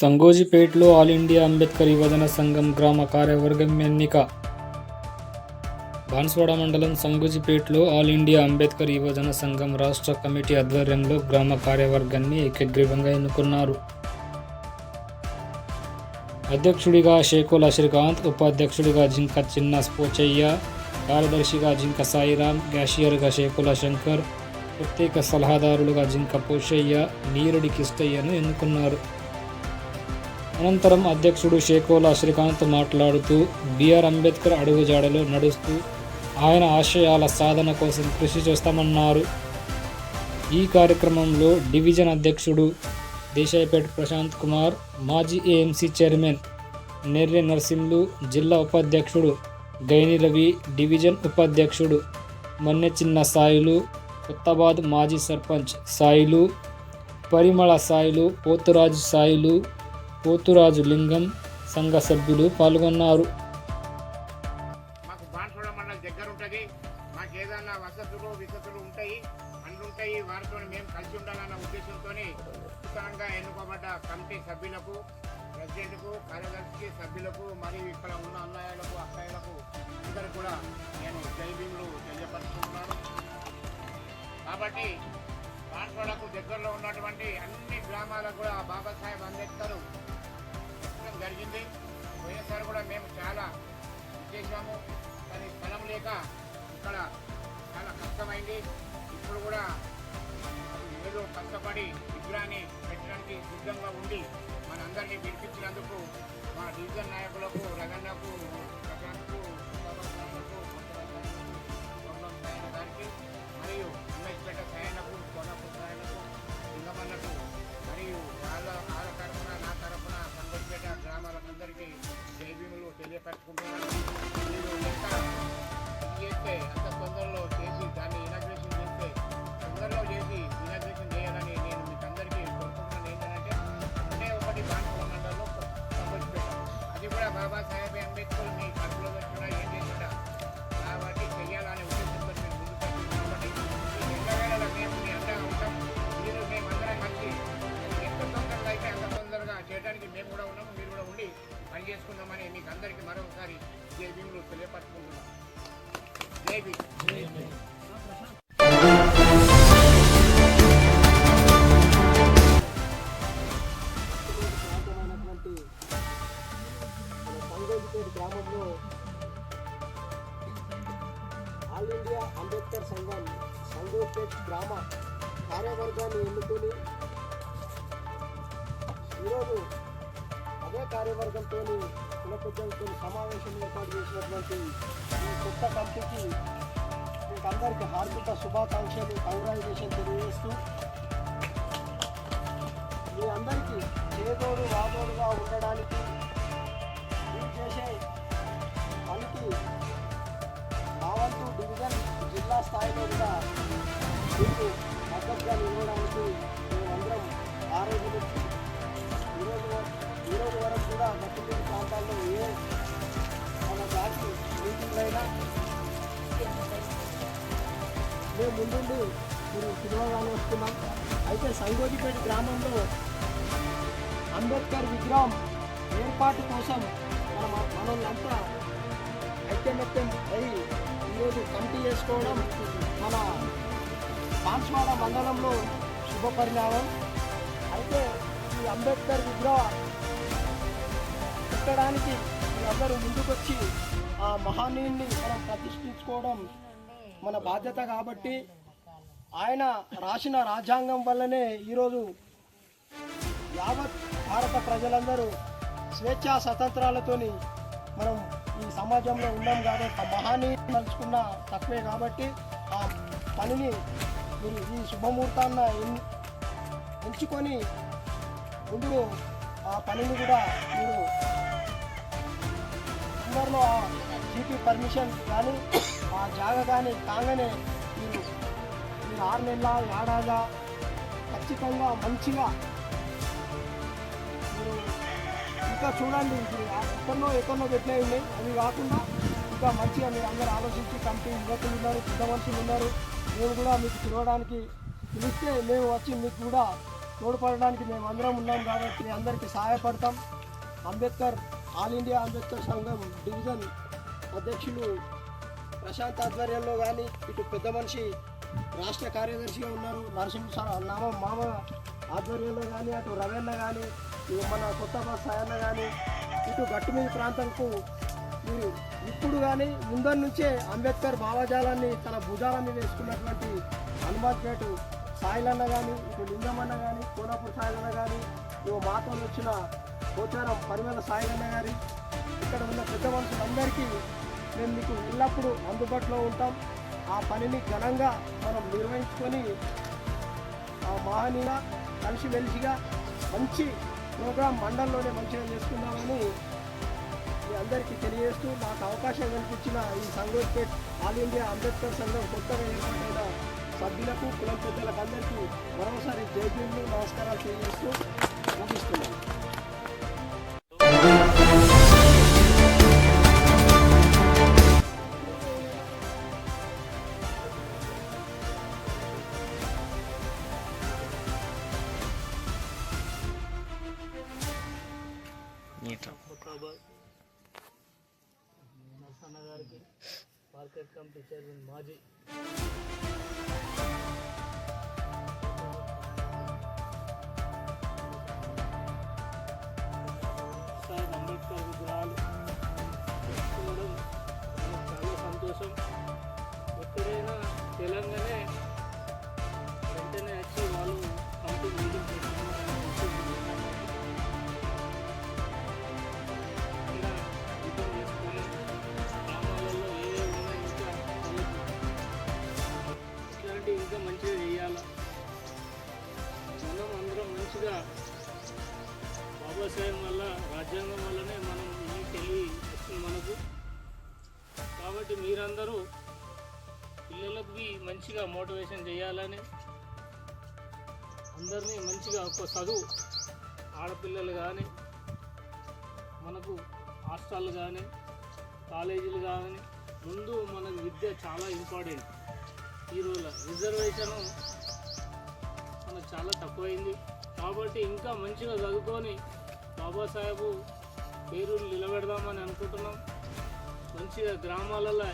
సంగోజిపేటలో all India Ambedkar యువజన సంఘం గ్రామ కార్యవర్గం ఎన్నిక. బాన్స్వాడ మండలం సంగోజిపేటలో ఆల్ ఇండియా అంబేద్కర్ యువజన సంఘం రాష్ట్ర కమిటీ ఆధ్వర్యంలో గ్రామ కార్యవర్గాన్ని ఏకగ్రీవంగా ఎన్నుకున్నారు. అధ్యక్షుడిగా షేకోల శ్రీకాంత్, ఉపాధ్యక్షుడిగా జింక చిన్న పోచయ్య, కార్యదర్శిగా జింక సాయిరాం, క్యాషియర్గా షేకోల శంకర్, ప్రత్యేక సలహాదారులుగా జింక పోషయ్య, నీరుడి కిష్టయ్యను ఎన్నుకున్నారు. అనంతరం అధ్యక్షుడు షేకోల శ్రీకాంత్ మాట్లాడుతూ బిఆర్ అంబేద్కర్ అడుగుజాడలో నడుస్తూ ఆయన ఆశయాల సాధన కోసం కృషి చేస్తామన్నారు. ఈ కార్యక్రమంలో డివిజన్ అధ్యక్షుడు దేశాయిపేట ప్రశాంత్ కుమార్, మాజీ ఏఎంసీ చైర్మన్ నెర్రె నర్సింలు, జిల్లా ఉపాధ్యక్షుడు గైని రవి, డివిజన్ ఉపాధ్యక్షుడు మన్నె చిన్న సాయిలు, కొత్తబాద్ మాజీ సర్పంచ్ సాయిలు, పరిమళ సాయిలు, పోతురాజు సాయిలు, పోతురాజు లింగం సంఘ సభ్యులు పాల్గొన్నారు. మాకు బాన్స్వాడ మండలం దగ్గర ఉంటుంది. మాకు ఏదైనా విసతులు ఉంటాయి, ఉంటాయి. వారితో మేము కలిసి ఉండాలన్న ఉద్దేశంతో నూతనంగా ఎన్నుకోబడ్డ కమిటీ సభ్యులకు, ప్రెసిడెంట్కు, కార్యదర్శి సభ్యులకు మరియు ఇక్కడ ఉన్న అన్నయ్యలకు, అక్కయ్యలకు అందరూ కూడా నేను జై భీములు తెలియపరుచుకుంటున్నాను. కాబట్టి బాన్స్వాడకు దగ్గరలో ఉన్నటువంటి అన్ని గ్రామాలకు కూడా బాబాసాహెబ్ అంబేద్కర్ జరిగింది. పోయినసారి కూడా మేము చాలా చేశాము, కానీ స్థలం లేక ఇక్కడ చాలా కష్టమైంది. ఇప్పుడు కూడా ఏదో కష్టపడి విగ్రహాన్ని పెట్టడానికి సిద్ధంగా ఉండి మనందరినీ పిలిపించినందుకు మా డివిజన్ నాయకులకు, రగన్నకు, ప్రశాంత్కు, గారికి మరియు ఉమేష్పేట సాయనకు, కోనపు సాయనకు, లింగమన్నకు మరియు వాళ్ళ తరఫున నా తరఫున సంగోజిపేట గ్రామాలందరికీ జై భీములు తెలియపరుచుకుంటున్నాను. మీరు ఎంత చేస్తే అంత తొందరలో చేసి దాన్ని ఇనాగ్రేషన్ చేస్తే తొందరలో చేసి ఇనాగ్రేషన్ చేయాలని నేను మీకు అందరికీ కోరుకుంటున్నాను. ఏంటంటే ఒకే ఒకటి బాన్స్వాడ మండలంలో సంగోజిపేట, అది కూడా బాబాసాహెబ్ అంబేద్కర్ మీ కడుపులో వచ్చినా ఏం చేసినా కాబట్టి చెయ్యాలనే ఉద్దేశంతో మేము ముందుకు కాబట్టి ఈ 2000 మేము మీ అండగా ఉంటాం. మీరు మేమందరం కలిసి ఎంత తొందరగా అయితే అంత తొందరగా చేయడానికి మేము కూడా ఉన్నాము, మీరు కూడా ఉండి పని చేసుకుందామని మీకు అందరికీ మరొకసారి జై భీములు తెలియపరచుకుంటున్నాం. జై భీమ్. సంగోజిపేట గ్రామంలో ఆల్ ఇండియా అంబేద్కర్ సంఘం సంగోజిపేట గ్రామ కార్యవర్గాన్ని ఎన్నుకొని ఈరోజు అదే కార్యవర్గంతో కులపెద్దలతో సమావేశం ఏర్పాటు చేసినటువంటి ఈ కొత్త కమిటీకి మీకు అందరికీ హార్దిక శుభాకాంక్షలు, కంగ్రాచులేషన్ తెలియజేస్తూ మీ అందరికీ చేదోడు వాదోడుగా ఉండడానికి మీరు చేసే పనికి మావంతు డివిజన్ జిల్లా స్థాయిలో కూడా మీకు మద్దతుగా నిలవడానికి మేమందరం ఆ రోజు నుంచి ఈరోజు వరకు కూడా మధ్య ప్రాంతాల్లో ఏ మన జాతి మీటింగ్లైనా మేము ముందుండి మీరు పిలవగానే వస్తున్నాం. అయితే సంగోజిపేట గ్రామంలో అంబేద్కర్ విగ్రహం ఏర్పాటు కోసం మనల్నంతా ఐక్యమత్యం అయి ఈరోజు కమిటీ చేసుకోవడం మన బాన్స్వాడ మండలంలో శుభ పరిణామం. అయితే ఈ అంబేద్కర్ విగ్రహం పెట్టడానికి అందరూ ముందుకొచ్చి ఆ మహనీయుని మనం ప్రతిష్ఠించుకోవడం మన బాధ్యత. కాబట్టి ఆయన రాసిన రాజ్యాంగం వల్లనే ఈరోజు యావత్ భారత ప్రజలందరూ స్వేచ్ఛా స్వతంత్రాలతోని మనం ఈ సమాజంలో ఉన్నాం. కాబట్టి మహానీయుని తలుచుకున్న తక్కువే. కాబట్టి ఆ పనిని మీరు ఈ శుభముహూర్తాన్న ఎంచుకొని ముందు ఆ పనిని కూడా మీరు అందరిలో ఆ జీపీ పర్మిషన్ కానీ ఆ జాగా కానీ కాగానే మీరు 6 నెలల ఏడాదిగా ఖచ్చితంగా మంచిగా మీరు ఇంకా చూడండి. ఎక్కడో పెట్టినవి ఉన్నాయి, అవి కాకుండా ఇంకా మంచిగా మీరు అందరూ ఆలోచించి కమిటీ యువకులు ఉన్నారు, పెద్ద మనుషులు ఉన్నారు, మేము కూడా మీకు పిలవడానికి పిలిస్తే మేము వచ్చి మీకు కూడా తోడ్పడడానికి మేము అందరం ఉన్నాం కాబట్టి అందరికీ సహాయపడతాం. అంబేద్కర్ ఆల్ ఇండియా అంబేద్కర్ సంఘం డివిజన్ అధ్యక్షులు ప్రశాంత్ ఆధ్వర్యంలో కానీ, ఇటు పెద్ద మనిషి రాష్ట్ర కార్యదర్శిగా ఉన్నారు నరసింహ మామ ఆధ్వర్యంలో కానీ, అటు రవెన్న కానీ, ఇటు మన కొత్త బస్ సాయన్న కానీ, ఇటు గట్టుమీది ప్రాంతంకు మీరు ఇప్పుడు కానీ ముందరి నుంచే అంబేద్కర్ భావజాలాన్ని తన భుజాల మీద వేసుకున్నటువంటి హనుమాన్పేట సాయిలన్న కానీ, ఇటు లింగమన్న కానీ, కోనాపూర్ సాయిలన్న కానీ, ఇవి మాతో వచ్చిన పోచారం పరిమళ సాయిలన్న గారి, ఇక్కడ ఉన్న పెద్ద మనుషులందరికీ మేము మీకు ఎల్లప్పుడూ అందుబాటులో ఉంటాం. ఆ పనిని ఘనంగా మనం నిర్వహించుకొని ఆ మహనీయ కలిసిమెలిసిగా మంచి ప్రోగ్రాం మండలంలోనే మంచిగా చేసుకుందామని మీ అందరికీ తెలియజేస్తూ నాకు అవకాశం కల్పించిన ఈ సంగోజ్పేట్ ఆల్ ఇండియా అంబేద్కర్ సంఘం కొత్తగా ఏర్పాటైన సభ్యులకు, కులం పెద్దలకు అందరికీ మరోసారి జైలు నమస్కారాలు తెలియజేస్తూ ముగిస్తున్నాను. నరసన్న గారికి మార్కెట్ కమిటీ చైర్మన్ మాజీ సాహెబ్ అంబేద్కర్ విగ్రహాలు పెట్టుకోవడం నాకు చాలా సంతోషం. ఎక్కడైనా తెలంగాణ వెంటనే వచ్చి వాళ్ళు కమిటీ మీటింగ్ పెట్టుకున్నారు. ఇంకా మంచిగా చేయాలి. మనం అందరం మంచిగా బాబాసాహెబ్ వల్ల, రాజ్యాంగం వల్లనే మనం ఈ తెలివి వస్తుంది మనకు. కాబట్టి మీరందరూ పిల్లలకి మంచిగా మోటివేషన్ చేయాలని, అందరినీ మంచిగా ఒక చదువు, ఆడపిల్లలు కానీ, మనకు హాస్టల్ కానీ, కాలేజీలు కానీ, ముందు మనకు విద్య చాలా ఇంపార్టెంట్. ఈ రోజుల రిజర్వేషను మనకు చాలా తక్కువైంది. కాబట్టి ఇంకా మంచిగా చదువుకొని బాబాసాహెబ్ పేరు నిలబెడదామని అనుకుంటున్నాం. మంచిగా గ్రామాలలో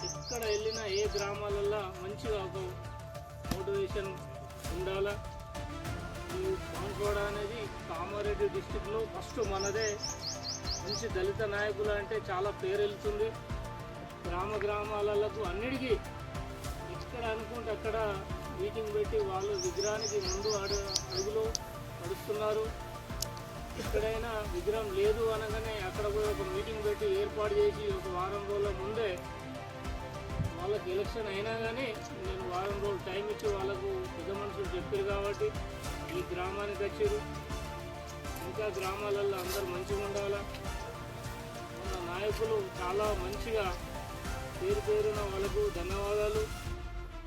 ఎక్కడ వెళ్ళినా, ఏ గ్రామాలలో మంచిగా ఒక మోటివేషన్ ఉండాలి. ఈ బాన్స్వాడ అనేది కామారెడ్డి డిస్టిక్లో ఫస్ట్ మనదే. మంచి దళిత నాయకులు అంటే చాలా పేరు వెళ్తుంది. గ్రామాలకు అన్నిటికీ ఎక్కడ అనుకుంటే అక్కడ మీటింగ్ పెట్టి వాళ్ళు విగ్రహానికి ముందు అడుగులో నడుస్తున్నారు. ఎక్కడైనా విగ్రహం లేదు అనగానే అక్కడ పోయి ఒక మీటింగ్ పెట్టి ఏర్పాటు చేసి ఒక వారం రోజుల ముందే వాళ్ళకి ఎలక్షన్ అయినా కానీ నేను వారం రోజులు టైం ఇచ్చి వాళ్ళకు పెద్ద మనుషులు చెప్పారు కాబట్టి ఈ గ్రామానికి వచ్చారు. ఇంకా గ్రామాలలో అందరూ మంచిగా ఉండాలా. మన నాయకులు చాలా మంచిగా పేరున వాళ్ళకు ధన్యవాదాలు.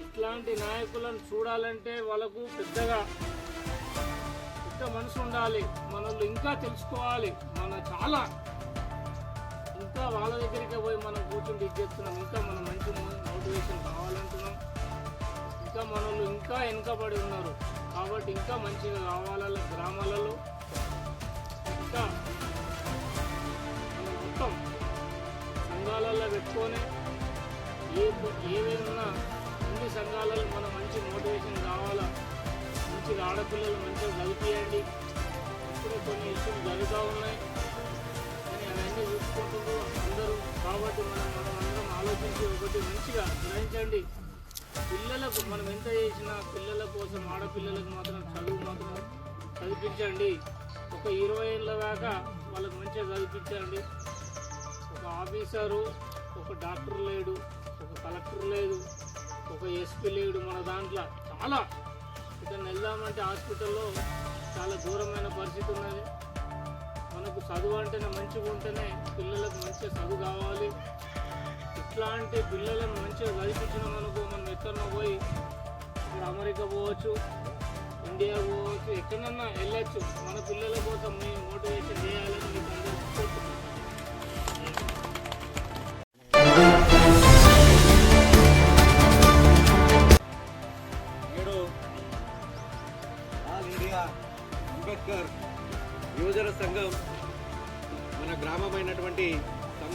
ఇట్లాంటి నాయకులను చూడాలంటే వాళ్ళకు పెద్ద మనసు ఉండాలి. మనల్ని ఇంకా తెలుసుకోవాలి. చాలా ఇంకా వాళ్ళ దగ్గరికి పోయి మనం కూర్చుంటే ఇచ్చేస్తున్నాం. ఇంకా మనం మంచి మోటివేషన్ కావాలంటున్నాం. ఇంకా మనల్ని ఇంకా వెనుకబడి ఉన్నారు కాబట్టి ఇంకా మంచిగా కావాల. గ్రామాలలో ఇంకా మనం మొత్తం సంఘాలలో పెట్టుకొని ఏవేమన్నా అన్ని సంఘాలలో మనం మంచి మోటివేషన్ కావాలా. మంచిగా ఆడపిల్లలు మంచిగా చదివియండి. ఇప్పుడు కొన్ని ఇష్యూలు జరుగుతూ ఉన్నాయి కానీ అవన్నీ చూసుకుంటూ అందరూ. కాబట్టి మనం అందరం ఆలోచించి ఒకటి మంచిగా గ్రహించండి. పిల్లలకు మనం ఎంత చేసినా పిల్లల కోసం, ఆడపిల్లలకు మాత్రం చదువు మాత్రం చదివించండి. ఒక 20 ఏళ్ళ దాకా వాళ్ళకు మంచిగా చదివించండి. ఒక ఆఫీసరు, ఒక డాక్టర్ లేడు, ఒక కలెక్టర్ లేదు, ఒక ఎస్పీ లేడు. మన దాంట్లో చాలా ఇక్కడ వెళ్దామంటే హాస్పిటల్లో చాలా ఘోరమైన పరిస్థితి ఉన్నది. మనకు చదువు అంటేనే మంచిగా ఉంటేనే పిల్లలకు మంచిగా చదువు కావాలి. ఇట్లాంటి పిల్లలను మంచిగా చదివించిన మనకు మనం ఎక్కడన్నా పోయి ఇక్కడ అమెరికా పోవచ్చు, ఇండియా పోవచ్చు, ఎక్కడన్నా వెళ్ళచ్చు. మన పిల్లల కోసం మేము మోటివేషన్ చేయాలని మీకు అందరికీ కోరుతున్నాను. ఆల్ ఇండియా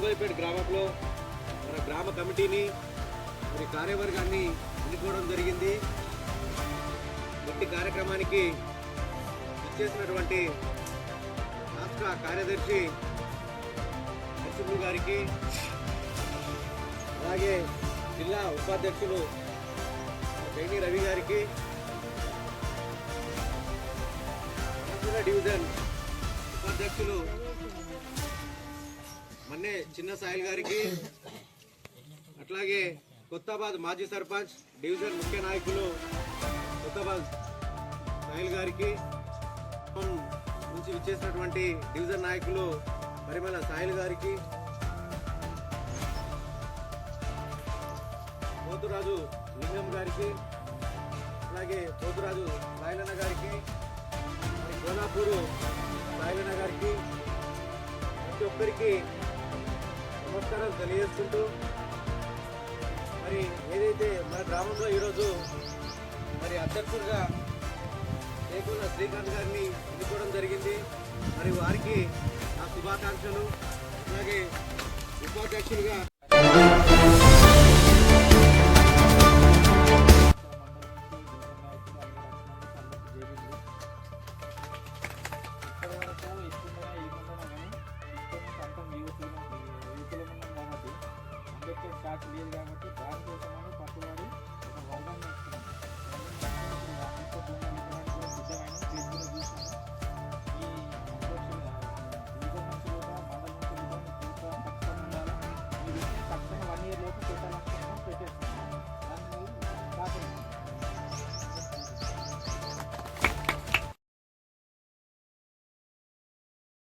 గోదావరిపేట గ్రామంలో మన గ్రామ కమిటీని మరి కార్యవర్గాన్ని ఎన్నుకోవడం జరిగింది. ఇట్టి కార్యక్రమానికి ఇచ్చేసినటువంటి రాష్ట్ర కార్యదర్శి నరసింహు గారికి, అలాగే జిల్లా ఉపాధ్యక్షులు జైని రవి గారికి, డివిజన్ ఉపాధ్యక్షులు మన్నే చిన్న సాయిల్ గారికి, అట్లాగే కొత్తబాద్ మాజీ సర్పంచ్ డివిజన్ ముఖ్య నాయకులు కొత్తబాద్ సాయిల్ గారికి, నుంచి విచ్చేసినటువంటి డివిజన్ నాయకులు పరిమళ సాయిల్ గారికి, పోతురాజు లింగం గారికి, అలాగే పోతురాజు సాయిలన్న గారికి, కోనాపూరు సాయిలన్న గారికి, ప్రతి ఒక్కరికి నమస్కారాలు తెలియజేసుకుంటూ, మరి ఏదైతే మన గ్రామంలో ఈరోజు మరి అధ్యక్షుడిగా లేకున్న శ్రీకాంత్ గారిని ఎన్నుకోవడం జరిగింది. మరి వారికి నా శుభాకాంక్షలు. అలాగే ఉపాధ్యక్షులుగా స్టార్ట్ లేదు కాబట్టి దానికోసమని